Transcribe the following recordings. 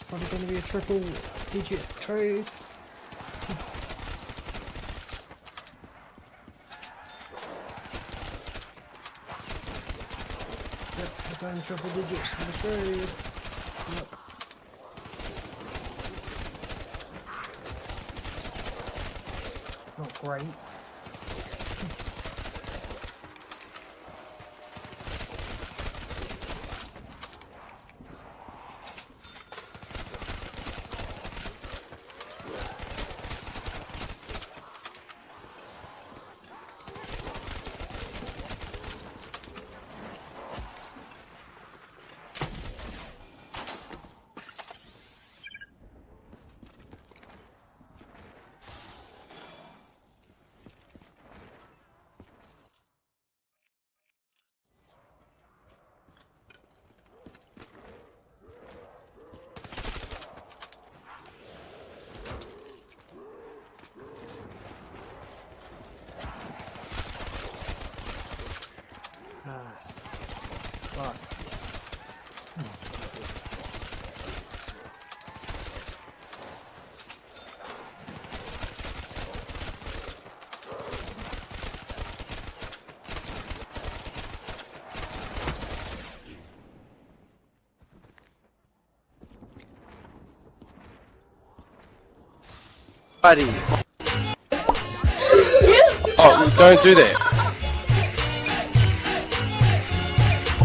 It's probably going to be a triple digit trade. Yep, we're going triple digits for the trade. Yep. Not great. Fuck. Buddy. Oh, don't do that.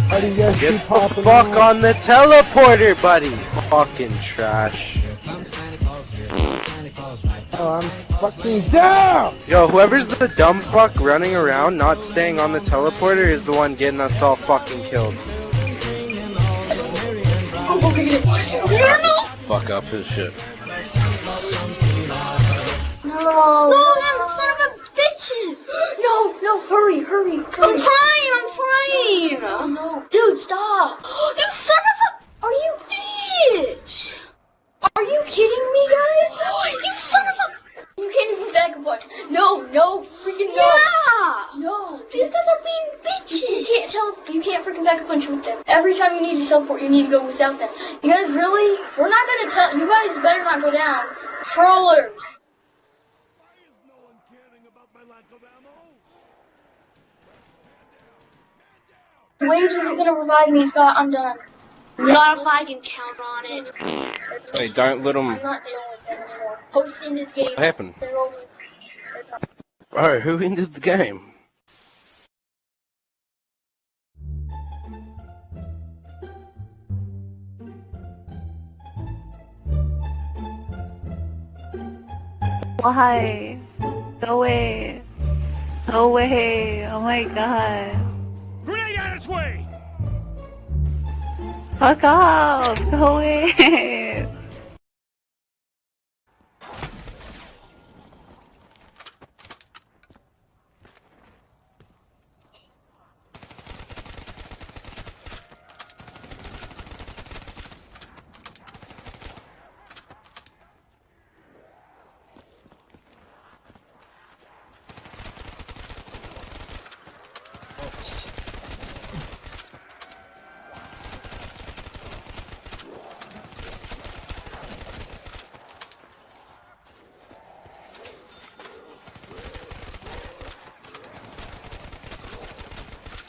Buddy, yes, Get the fuck on the teleporter, buddy. Fucking trash. Oh, I'm fucking down! Yo, whoever's the dumb fuck running around not staying on the teleporter is the one getting us all fucking killed. Fuck up his shit. No, them son of a bitches! No, hurry. I'm trying! No. Dude, stop! You son of a... Are you bitch? Are you kidding me, guys? You son of a... You can't even back a punch. No, freaking no. Yeah! No. These guys are being bitches. You can't freaking back a punch with them. Every time you need to teleport, you need to go without them. You guys really? We're not gonna tell... You guys better not go down. Trollers. Waves isn't gonna revive me, Scott. I'm done. Not if I can count on it. Hey, don't let him. I'm not dealing with them anymore. Post in this game. What happened? They're over. Bro, who ended the game? Why? Go away. Go away. Oh my god. Grenade on its way! Fuck off. Go away.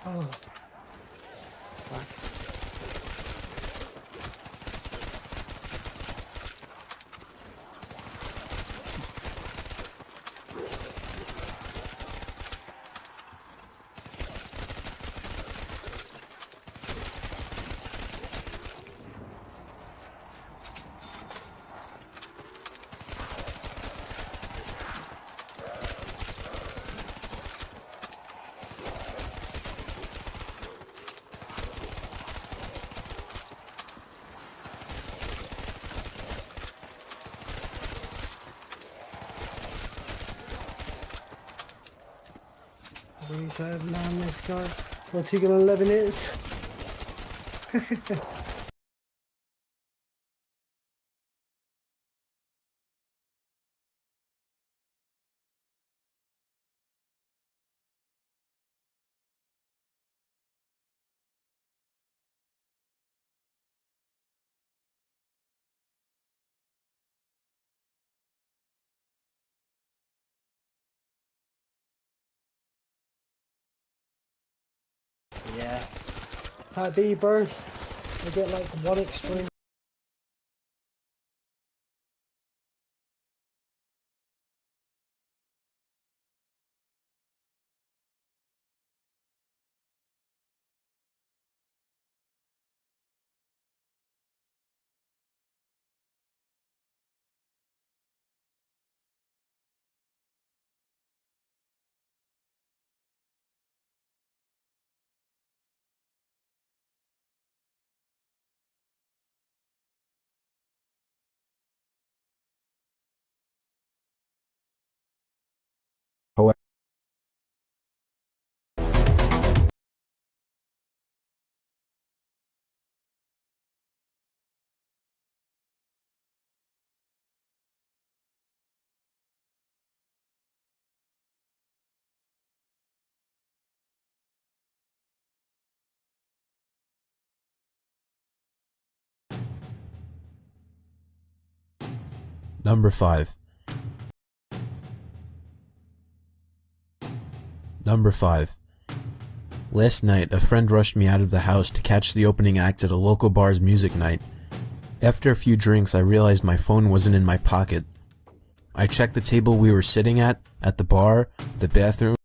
Oh. Fuck. Reserve man, this guy. What's he gonna live in his? At B burst, I get like one extreme. Number 5. Number 5. Last night, a friend rushed me out of the house to catch the opening act at a local bar's music night. After a few drinks, I realized my phone wasn't in my pocket. I checked the table we were sitting at the bar, the bathroom.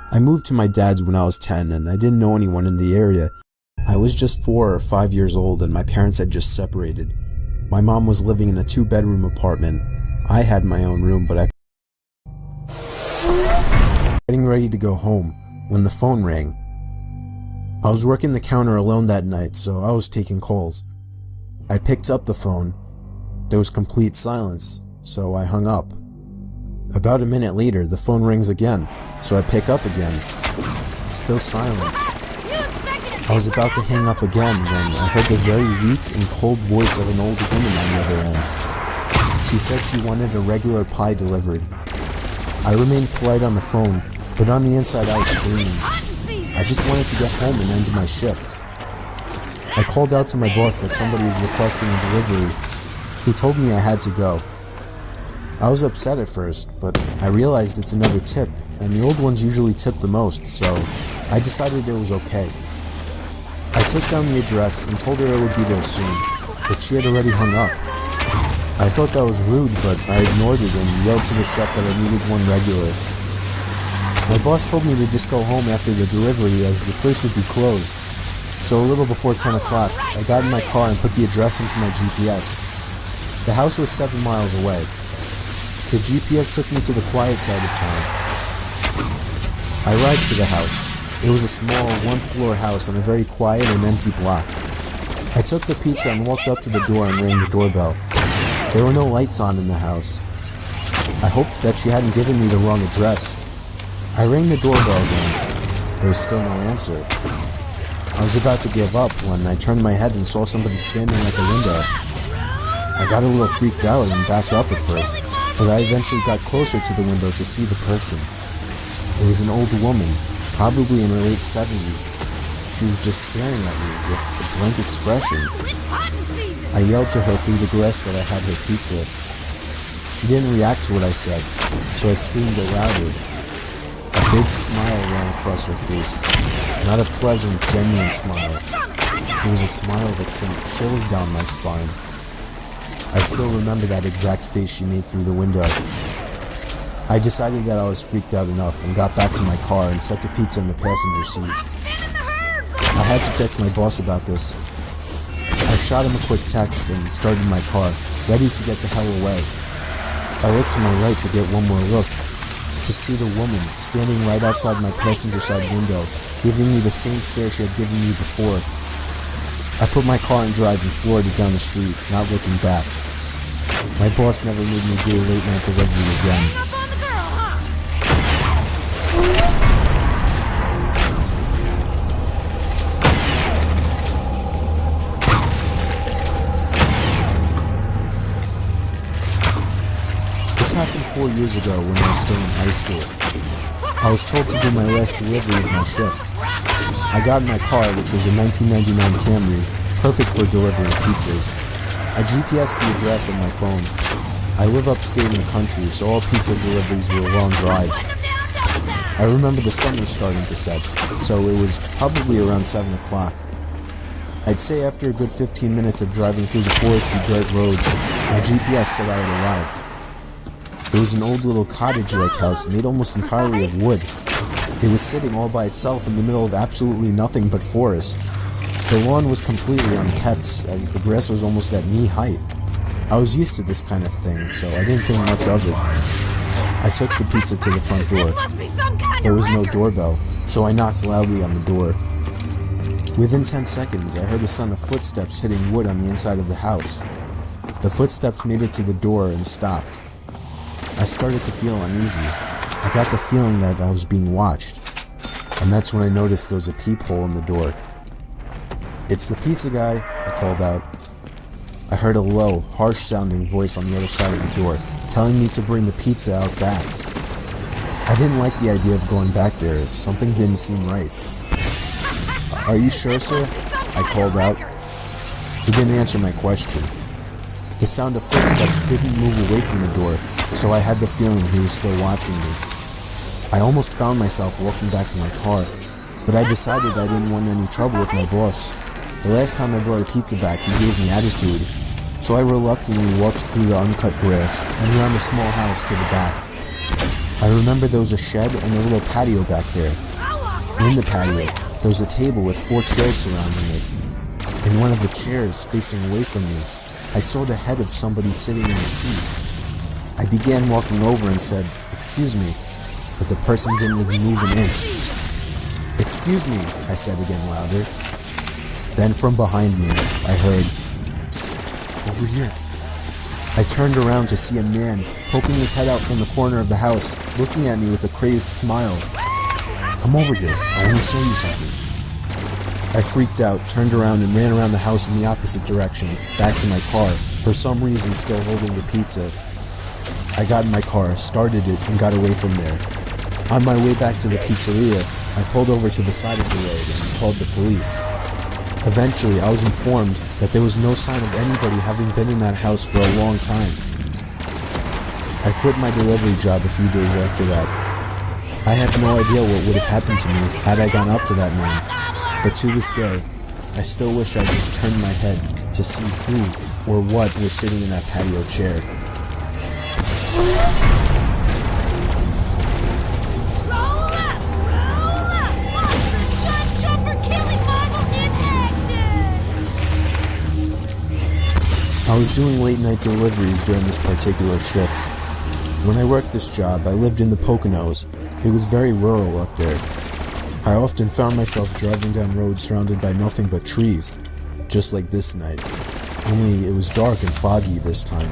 I moved to my dad's when I was 10 and I didn't know anyone in the area. I was just 4 or 5 years old and my parents had just separated. My mom was living in a 2-bedroom apartment. I had my own room, but getting ready to go home when the phone rang. I was working the counter alone that night, so I was taking calls. I picked up the phone. There was complete silence, so I hung up. About a minute later, the phone rings again, so I pick up again. Still silence. I was about to hang up again when I heard the very weak and cold voice of an old woman on the other end. She said she wanted a regular pie delivered. I remained polite on the phone, but on the inside I was screaming. I just wanted to get home and end my shift. I called out to my boss that somebody is requesting a delivery. He told me I had to go. I was upset at first, but I realized it's another tip, and the old ones usually tip the most, so I decided it was okay. I took down the address and told her it would be there soon, but she had already hung up. I thought that was rude, but I ignored it and yelled to the chef that I needed one regular. My boss told me to just go home after the delivery as the place would be closed, so a little before 10 o'clock, I got in my car and put the address into my GPS. The house was 7 miles away. The GPS took me to the quiet side of town. I arrived to the house. It was a small, one-floor house on a very quiet and empty block. I took the pizza and walked up to the door and rang the doorbell. There were no lights on in the house. I hoped that she hadn't given me the wrong address. I rang the doorbell again. There was still no answer. I was about to give up when I turned my head and saw somebody standing at the window. I got a little freaked out and backed up at first, but I eventually got closer to the window to see the person. It was an old woman, probably in her late 70s. She was just staring at me with a blank expression. I yelled to her through the glass that I had her pizza. She didn't react to what I said, so I screamed it louder. A big smile ran across her face. Not a pleasant, genuine smile. It was a smile that sent chills down my spine. I still remember that exact face she made through the window. I decided that I was freaked out enough and got back to my car and set the pizza in the passenger seat. I had to text my boss about this. I shot him a quick text and started my car, ready to get the hell away. I looked to my right to get one more look, to see the woman standing right outside my passenger side window, giving me the same stare she had given me before. I put my car in drive and floored it down the street, not looking back. My boss never made me do a late night delivery again. This happened 4 years ago when I was still in high school. I was told to do my last delivery of my shift. I got in my car, which was a 1999 Camry, perfect for delivering pizzas. I GPS'd the address on my phone. I live upstate in the country, so all pizza deliveries were long drives. I remember the sun was starting to set, so it was probably around 7 o'clock. I'd say after a good 15 minutes of driving through the foresty dirt roads, my GPS said I had arrived. It was an old little cottage-like house made almost entirely of wood. It was sitting all by itself in the middle of absolutely nothing but forest. The lawn was completely unkempt, as the grass was almost at knee height. I was used to this kind of thing, so I didn't think much of it. I took the pizza to the front door. There was no doorbell, so I knocked loudly on the door. Within 10 seconds, I heard the sound of footsteps hitting wood on the inside of the house. The footsteps made it to the door and stopped. I started to feel uneasy. I got the feeling that I was being watched, and that's when I noticed there was a peephole in the door. "It's the pizza guy," I called out. I heard a low, harsh-sounding voice on the other side of the door, telling me to bring the pizza out back. I didn't like the idea of going back there. Something didn't seem right. "Are you sure, sir?" I called out. He didn't answer my question. The sound of footsteps didn't move away from the door, so I had the feeling he was still watching me. I almost found myself walking back to my car, but I decided I didn't want any trouble with my boss. The last time I brought a pizza back, he gave me attitude, so I reluctantly walked through the uncut grass and around the small house to the back. I remember there was a shed and a little patio back there. In the patio, there was a table with 4 chairs surrounding it. In one of the chairs, facing away from me, I saw the head of somebody sitting in the seat. I began walking over and said, "Excuse me," but the person didn't even move an inch. "Excuse me," I said again louder. Then from behind me, I heard, "Psst, over here." I turned around to see a man poking his head out from the corner of the house, looking at me with a crazed smile. "Come over here, I want to show you something." I freaked out, turned around and ran around the house in the opposite direction, back to my car, for some reason still holding the pizza. I got in my car, started it, and got away from there. On my way back to the pizzeria, I pulled over to the side of the road and called the police. Eventually, I was informed that there was no sign of anybody having been in that house for a long time. I quit my delivery job a few days after that. I have no idea what would have happened to me had I gone up to that man, but to this day, I still wish I just turned my head to see who or what was sitting in that patio chair. I was doing late night deliveries during this particular shift. When I worked this job, I lived in the Poconos. It was very rural up there. I often found myself driving down roads surrounded by nothing but trees, just like this night. Only it was dark and foggy this time.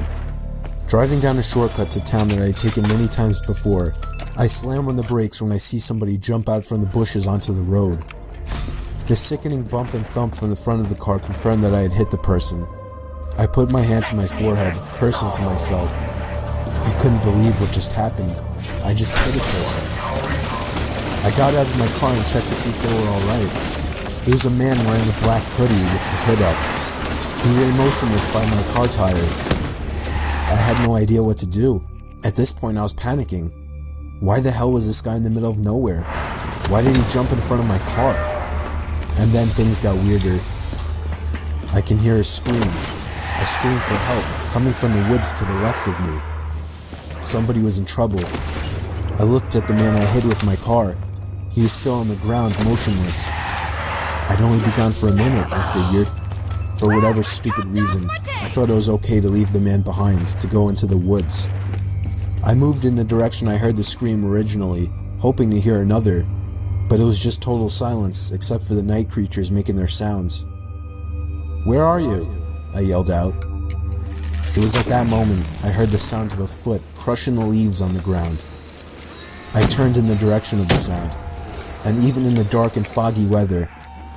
Driving down a shortcut to town that I had taken many times before, I slam on the brakes when I see somebody jump out from the bushes onto the road. The sickening bump and thump from the front of the car confirmed that I had hit the person. I put my hand to my forehead, cursing to myself. I couldn't believe what just happened. I just hit a person. I got out of my car and checked to see if they were alright. It was a man wearing a black hoodie with the hood up. He lay motionless by my car tire. I had no idea what to do. At this point, I was panicking. Why the hell was this guy in the middle of nowhere? Why did he jump in front of my car? And then things got weirder. I can hear a scream for help, coming from the woods to the left of me. Somebody was in trouble. I looked at the man I hit with my car. He was still on the ground, motionless. I'd only been gone for a minute, I figured. For whatever stupid reason, I thought it was okay to leave the man behind, to go into the woods. I moved in the direction I heard the scream originally, hoping to hear another, but it was just total silence, except for the night creatures making their sounds. "Where are you?" I yelled out. It was at that moment I heard the sound of a foot crushing the leaves on the ground. I turned in the direction of the sound, and even in the dark and foggy weather,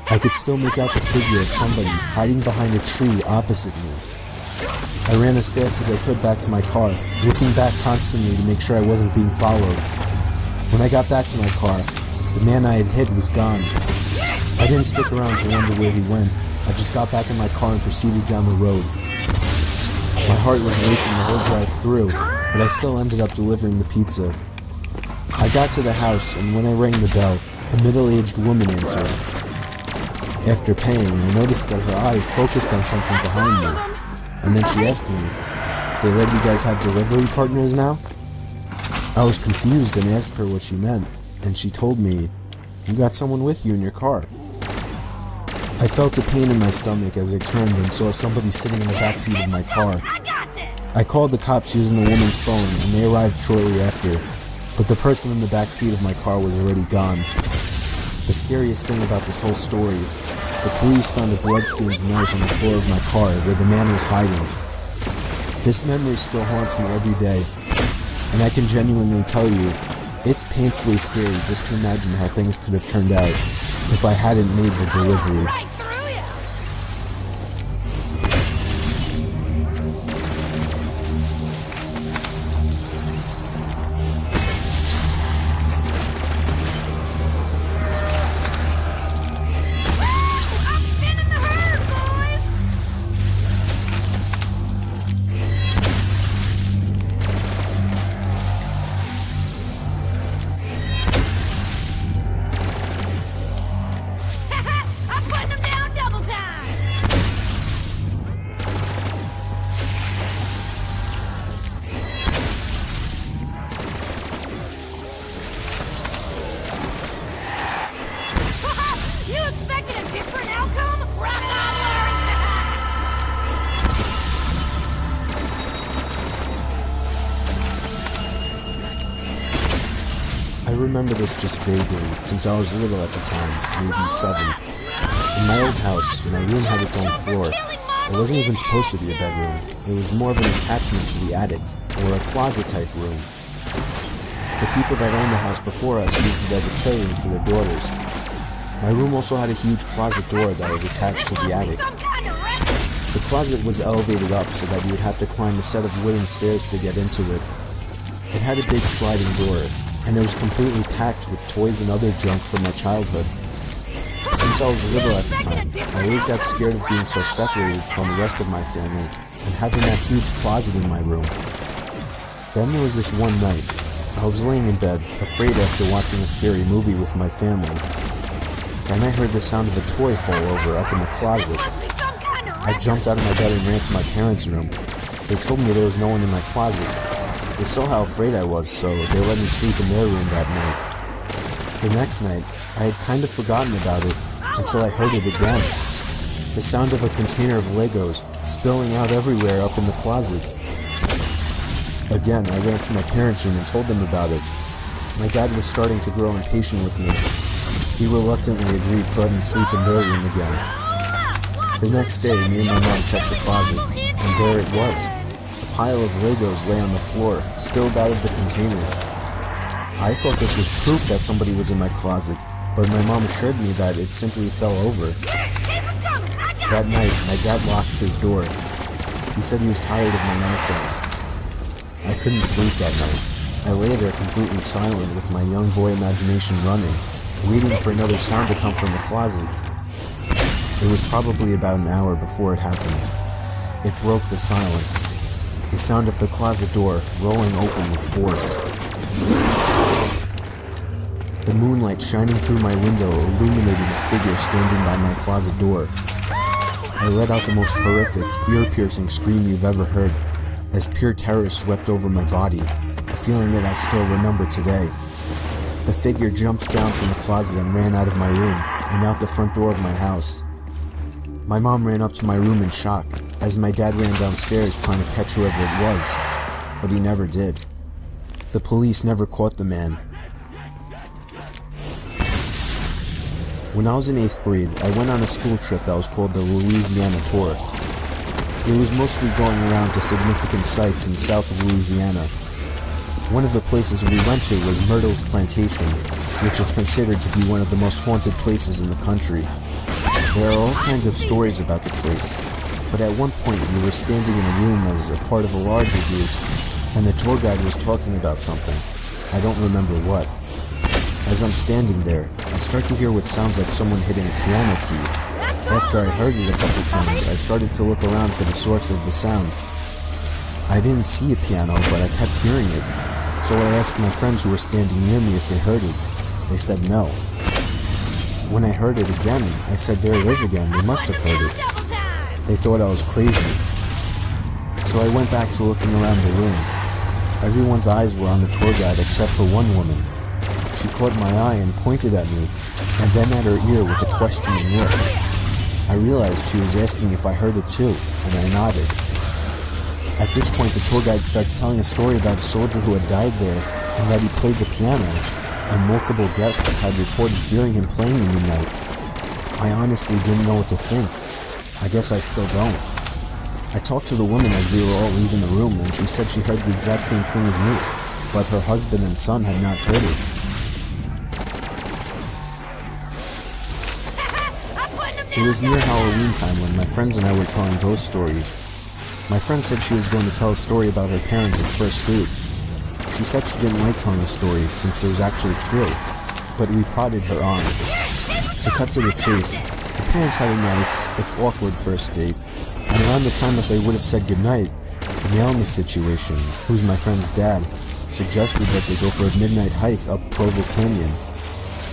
I could still make out the figure of somebody hiding behind a tree opposite me. I ran as fast as I could back to my car, looking back constantly to make sure I wasn't being followed. When I got back to my car, the man I had hit was gone. I didn't stick around to wonder where he went. I just got back in my car and proceeded down the road. My heart was racing the whole drive through, but I still ended up delivering the pizza. I got to the house, and when I rang the bell, a middle-aged woman answered. After paying, I noticed that her eyes focused on something behind me, and then she asked me, "They let you guys have delivery partners now?" I was confused and asked her what she meant, and she told me, "You got someone with you in your car." I felt a pain in my stomach as I turned and saw somebody sitting in the backseat of my car. I called the cops using the woman's phone, and they arrived shortly after, but the person in the backseat of my car was already gone. The scariest thing about this whole story, the police found a blood-stained knife on the floor of my car where the man was hiding. This memory still haunts me every day, and I can genuinely tell you, it's painfully scary just to imagine how things could have turned out if I hadn't made the delivery. I remember this just vaguely, since I was little at the time, maybe 7. In my old house, my room had its own floor. It wasn't even supposed to be a bedroom. It was more of an attachment to the attic, or a closet-type room. The people that owned the house before us used it as a playroom for their daughters. My room also had a huge closet door that was attached to the attic. The closet was elevated up so that you would have to climb a set of wooden stairs to get into it. It had a big sliding door, and it was completely packed with toys and other junk from my childhood. Since I was little at the time, I always got scared of being so separated from the rest of my family and having that huge closet in my room. Then there was this one night. I was laying in bed, afraid after watching a scary movie with my family. Then I heard the sound of a toy fall over up in the closet. I jumped out of my bed and ran to my parents' room. They told me there was no one in my closet. They saw how afraid I was, so they let me sleep in their room that night. The next night, I had kind of forgotten about it until I heard it again. The sound of a container of Legos spilling out everywhere up in the closet. Again, I ran to my parents' room and told them about it. My dad was starting to grow impatient with me. He reluctantly agreed to let me sleep in their room again. The next day, me and my mom checked the closet, and there it was. A pile of Legos lay on the floor, spilled out of the container. I thought this was proof that somebody was in my closet, but my mom assured me that it simply fell over. That night, my dad locked his door. He said he was tired of my nonsense. I couldn't sleep that night. I lay there completely silent with my young boy imagination running, waiting for another sound to come from the closet. It was probably about an hour before it happened. It broke the silence. The sound of the closet door rolling open with force. The moonlight shining through my window illuminated a figure standing by my closet door. I let out the most horrific, ear-piercing scream you've ever heard, as pure terror swept over my body, a feeling that I still remember today. The figure jumped down from the closet and ran out of my room, and out the front door of my house. My mom ran up to my room in shock, as my dad ran downstairs trying to catch whoever it was, but he never did. The police never caught the man. When I was in 8th grade, I went on a school trip that was called the Louisiana Tour. It was mostly going around to significant sites in south of Louisiana. One of the places we went to was Myrtle's Plantation, which is considered to be one of the most haunted places in the country. There are all kinds of stories about the place, but at one point we were standing in a room as a part of a larger group, and the tour guide was talking about something. I don't remember what. As I'm standing there, I start to hear what sounds like someone hitting a piano key. After I heard it a couple times, I started to look around for the source of the sound. I didn't see a piano, but I kept hearing it, so I asked my friends who were standing near me if they heard it. They said no. When I heard it again, I said, there it is again, they must have heard it. They thought I was crazy. So I went back to looking around the room. Everyone's eyes were on the tour guide except for one woman. She caught my eye and pointed at me, and then at her ear with a questioning look. I realized she was asking if I heard it too, and I nodded. At this point, the tour guide starts telling a story about a soldier who had died there, and that he played the piano, and multiple guests had reported hearing him playing in the night. I honestly didn't know what to think. I guess I still don't. I talked to the woman as we were all leaving the room, and she said she heard the exact same thing as me, but her husband and son had not heard it. It was near Halloween time when my friends and I were telling ghost stories. My friend said she was going to tell a story about her parents' first date. She said she didn't like telling the stories since it was actually true, but we prodded her on. To cut to the chase, the parents had a nice, if awkward, first date, and around the time that they would have said goodnight, the male in the situation, who's my friend's dad, suggested that they go for a midnight hike up Provo Canyon.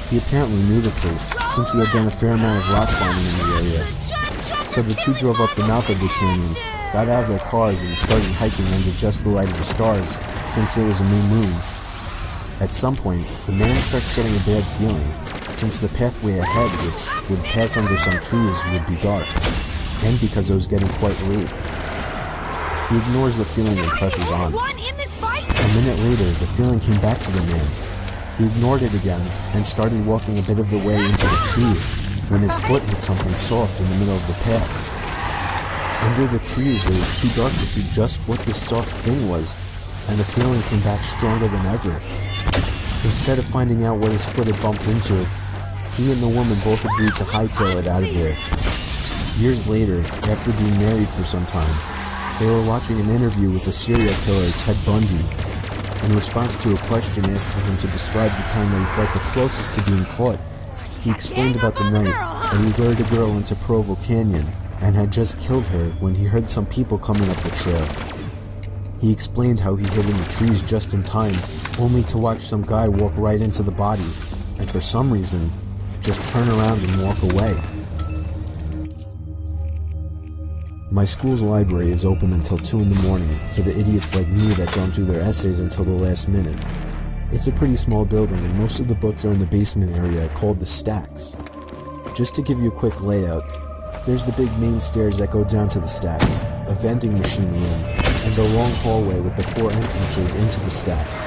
He apparently knew the place, since he had done a fair amount of rock climbing in the area. So the two drove up the mouth of the canyon, got out of their cars, and started hiking under just the light of the stars, since it was a new moon. At some point, the man starts getting a bad feeling, since the pathway ahead, which would pass under some trees, would be dark, and because it was getting quite late. He ignores the feeling and presses on. A minute later, the feeling came back to the man. He ignored it again, and started walking a bit of the way into the trees, when his foot hit something soft in the middle of the path. Under the trees, it was too dark to see just what this soft thing was, and the feeling came back stronger than ever. Instead of finding out what his foot had bumped into, he and the woman both agreed to hightail it out of there. Years later, after being married for some time, they were watching an interview with the serial killer Ted Bundy. In response to a question asking him to describe the time that he felt the closest to being caught, he explained about the night that he lured a girl into Provo Canyon and had just killed her when he heard some people coming up the trail. He explained how he hid in the trees just in time, only to watch some guy walk right into the body, and for some reason, just turn around and walk away. My school's library is open until 2 in the morning for the idiots like me that don't do their essays until the last minute. It's a pretty small building and most of the books are in the basement area called the stacks. Just to give you a quick layout, there's the big main stairs that go down to the stacks, a vending machine room, and the long hallway with the 4 entrances into the stacks.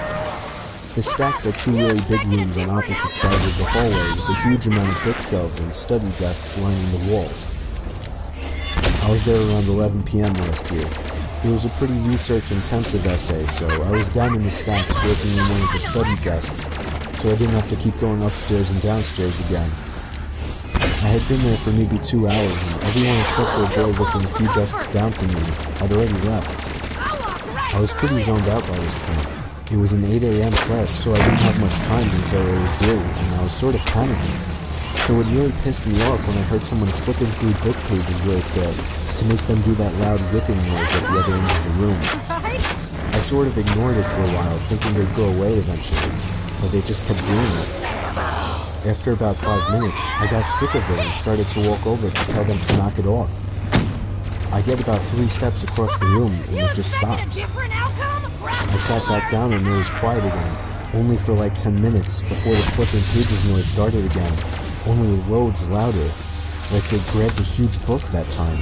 The stacks are 2 really big rooms on opposite sides of the hallway with a huge amount of bookshelves and study desks lining the walls. I was there around 11 p.m. last year. It was a pretty research-intensive essay, so I was down in the stacks working in one of the study desks, so I didn't have to keep going upstairs and downstairs again. I had been there for maybe 2 hours, and everyone except for a boy working a few desks down from me had already left. I was pretty zoned out by this point. It was an 8 a.m. class, so I didn't have much time until it was due, and I was sort of panicking. So it really pissed me off when I heard someone flipping through book pages really fast to make them do that loud ripping noise at the other end of the room. I sort of ignored it for a while, thinking they'd go away eventually, but they just kept doing it. After about 5 minutes, I got sick of it and started to walk over to tell them to knock it off. I get about 3 steps across the room and it just stops. I sat back down and it was quiet again, only for like 10 minutes before the flipping pages noise started again, only loads louder, like they grabbed a huge book that time.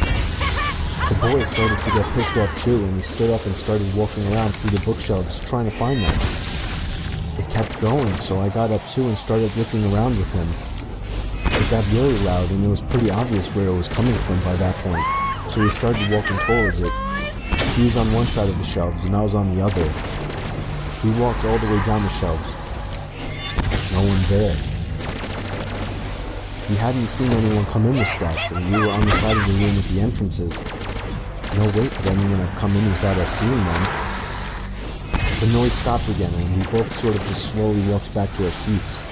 The boy started to get pissed off too, and he stood up and started walking around through the bookshelves trying to find them. It kept going, so I got up too and started looking around with him. It got really loud and it was pretty obvious where it was coming from by that point, so we started walking towards it. He was on one side of the shelves and I was on the other. We walked all the way down the shelves. No one there. We hadn't seen anyone come in the stacks, and we were on the side of the room with the entrances. No way could anyone have come in without us seeing them. The noise stopped again, and we both sort of just slowly walked back to our seats.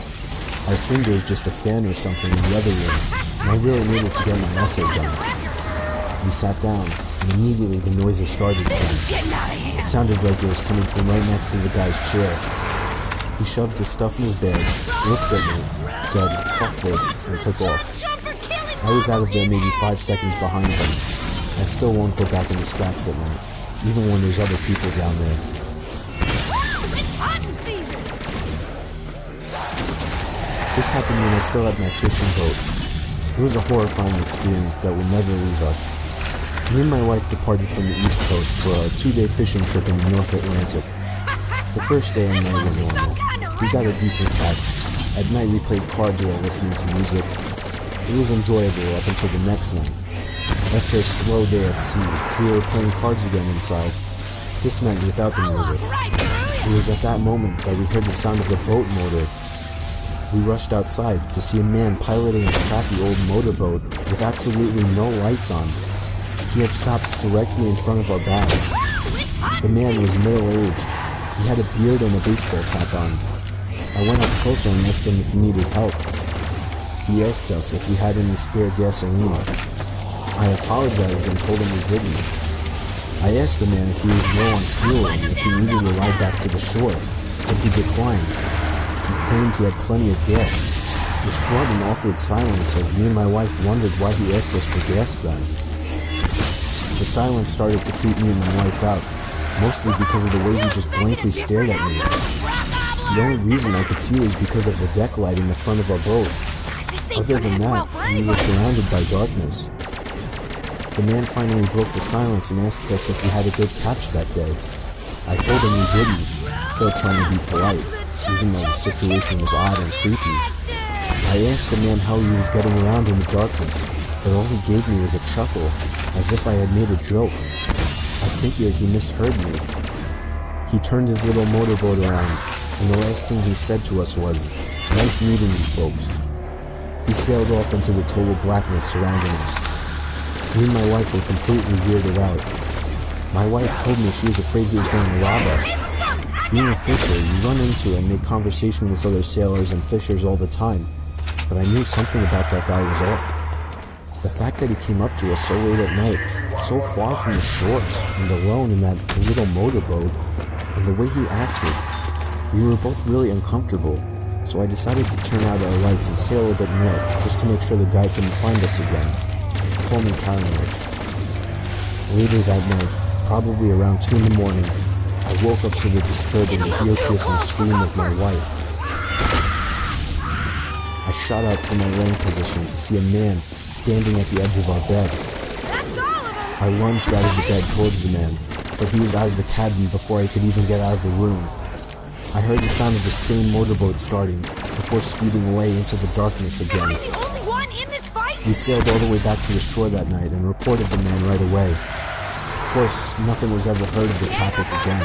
I assumed it was just a fan or something in the other room, and I really needed to get my essay done. We sat down, and immediately the noises started again. It sounded like it was coming from right next to the guy's chair. He shoved his stuff in his bag, looked at me, said, "Fuck this," and took off. I was out of there maybe 5 seconds behind him. I still won't go back in the stacks at night, even when there's other people down there. This happened when I still had my fishing boat. It was a horrifying experience that will never leave us. Me and my wife departed from the East Coast for a 2-day fishing trip in the North Atlantic. The first day and night were normal. We got a decent catch. At night we played cards while listening to music. It was enjoyable up until the next night. After a slow day at sea, we were playing cards again inside, this night without the music. It was at that moment that we heard the sound of a boat motor. We rushed outside to see a man piloting a crappy old motorboat with absolutely no lights on. He had stopped directly in front of our bow. The man was middle-aged. He had a beard and a baseball cap on. I went up closer and asked him if he needed help. He asked us if we had any spare gasoline. I apologized and told him we didn't. I asked the man if he was low on fuel and if he needed a ride back to the shore, but he declined. He claimed he had plenty of gas, which brought an awkward silence as me and my wife wondered why he asked us for gas then. The silence started to creep me and my wife out, mostly because of the way he just blankly stared at me. The only reason I could see was because of the deck light in the front of our boat. Other than that, we were surrounded by darkness. The man finally broke the silence and asked us if we had a good catch that day. I told him we didn't, still trying to be polite, even though the situation was odd and creepy. I asked the man how he was getting around in the darkness, but all he gave me was a chuckle, as if I had made a joke. I figured he misheard me. He turned his little motorboat around, and the last thing he said to us was, "Nice meeting you folks." He sailed off into the total blackness surrounding us. Me and my wife were completely weirded out. My wife told me she was afraid he was going to rob us. Being a fisher, you run into and make conversation with other sailors and fishers all the time, but I knew something about that guy was off. The fact that he came up to us so late at night, so far from the shore, and alone in that little motorboat, and the way he acted, we were both really uncomfortable, so I decided to turn out our lights and sail a bit north just to make sure the guy couldn't find us again. Call me paranoid. Later that night, probably around 2 in the morning, I woke up to the disturbing, ear-piercing scream of my wife. I shot up from my laying position to see a man standing at the edge of our bed. I lunged out of the bed towards the man, but he was out of the cabin before I could even get out of the room. I heard the sound of the same motorboat starting before speeding away into the darkness again. We sailed all the way back to the shore that night and reported the man right away. Of course, nothing was ever heard of the topic again.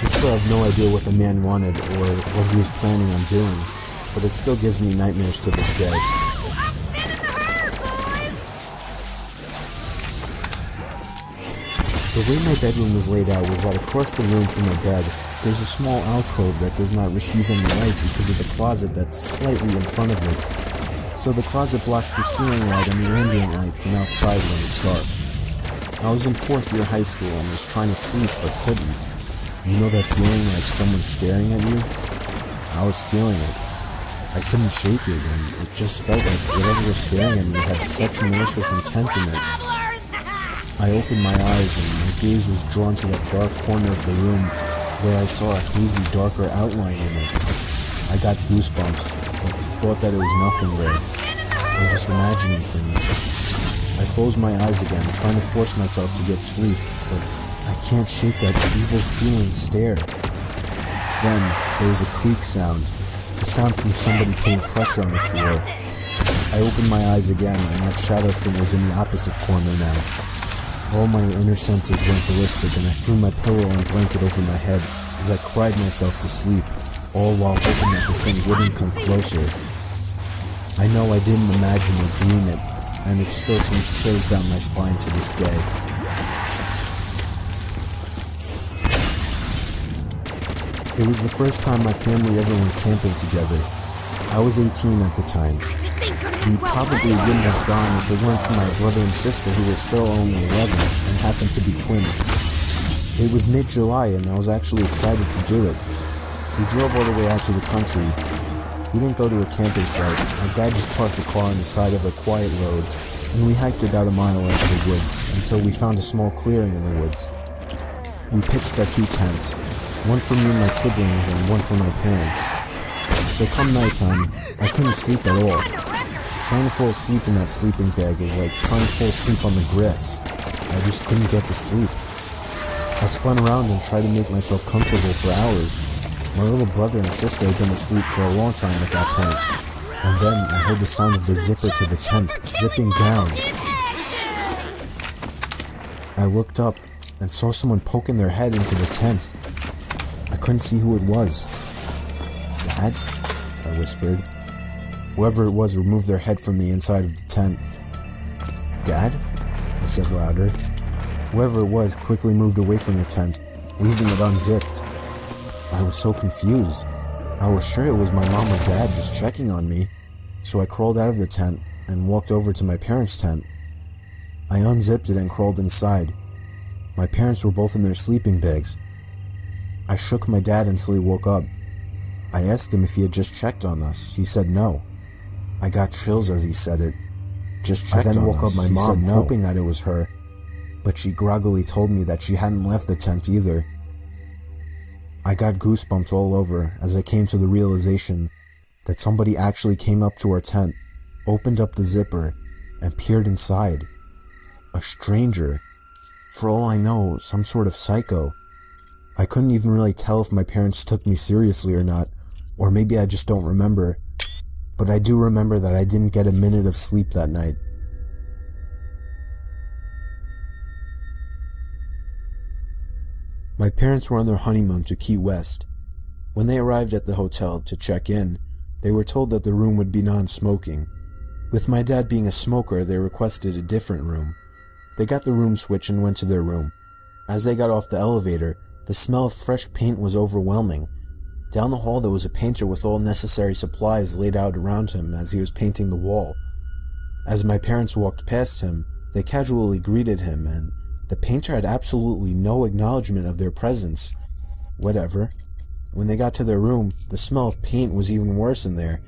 We still have no idea what the man wanted or what he was planning on doing, but it still gives me nightmares to this day. The way my bedroom was laid out was that across the room from my bed, there's a small alcove that does not receive any light because of the closet that's slightly in front of it. So the closet blocks the ceiling light and the ambient light from outside when it's dark. I was in 4th year high school and was trying to sleep but couldn't. You know that feeling like someone's staring at you? I was feeling it. I couldn't shake it, and it just felt like whatever was staring at me had such malicious intent in it. I opened my eyes and my gaze was drawn to that dark corner of the room where I saw a hazy, darker outline in it. I got goosebumps, but thought that it was nothing there. I'm just imagining things. I closed my eyes again, trying to force myself to get sleep, but I can't shake that evil feeling stare. Then, there was a creak sound, the sound from somebody putting pressure on the floor. I opened my eyes again, and that shadow thing was in the opposite corner now. All my inner senses went ballistic, and I threw my pillow and blanket over my head as I cried myself to sleep, all while hoping that the thing wouldn't come closer. I know I didn't imagine or dream it, and it still sends chills down my spine to this day. It was the first time my family ever went camping together. I was 18 at the time. We probably wouldn't have gone if it weren't for my brother and sister who were still only 11 and happened to be twins. It was mid-July and I was actually excited to do it. We drove all the way out to the country. We didn't go to a camping site. My dad just parked the car on the side of a quiet road, and we hiked about a mile into the woods until we found a small clearing in the woods. We pitched our 2 tents, one for me and my siblings and one for my parents. So come nighttime, I couldn't sleep at all. Trying to fall asleep in that sleeping bag was like trying to fall asleep on the grass. I just couldn't get to sleep. I spun around and tried to make myself comfortable for hours. My little brother and sister had been asleep for a long time at that point. And then I heard the sound of the zipper to the tent zipping down. I looked up and saw someone poking their head into the tent. I couldn't see who it was. "Dad?" I whispered. Whoever it was removed their head from the inside of the tent. "Dad?" I said louder. Whoever it was quickly moved away from the tent, leaving it unzipped. I was so confused. I was sure it was my mom or dad just checking on me, so I crawled out of the tent and walked over to my parents' tent. I unzipped it and crawled inside. My parents were both in their sleeping bags. I shook my dad until he woke up. I asked him if he had just checked on us. He said no. I got chills as he said it. Just checked on us. I then woke up my mom, hoping that it was her, but she groggily told me that she hadn't left the tent either. I got goosebumps all over as I came to the realization that somebody actually came up to our tent, opened up the zipper, and peered inside. A stranger. For all I know, some sort of psycho. I couldn't even really tell if my parents took me seriously or not, or maybe I just don't remember. But I do remember that I didn't get a minute of sleep that night. My parents were on their honeymoon to Key West. When they arrived at the hotel to check in, they were told that the room would be non-smoking. With my dad being a smoker, they requested a different room. They got the room switch and went to their room. As they got off the elevator, the smell of fresh paint was overwhelming. Down the hall there was a painter with all necessary supplies laid out around him as he was painting the wall. As my parents walked past him, they casually greeted him, and the painter had absolutely no acknowledgement of their presence. Whatever. When they got to their room, the smell of paint was even worse in there,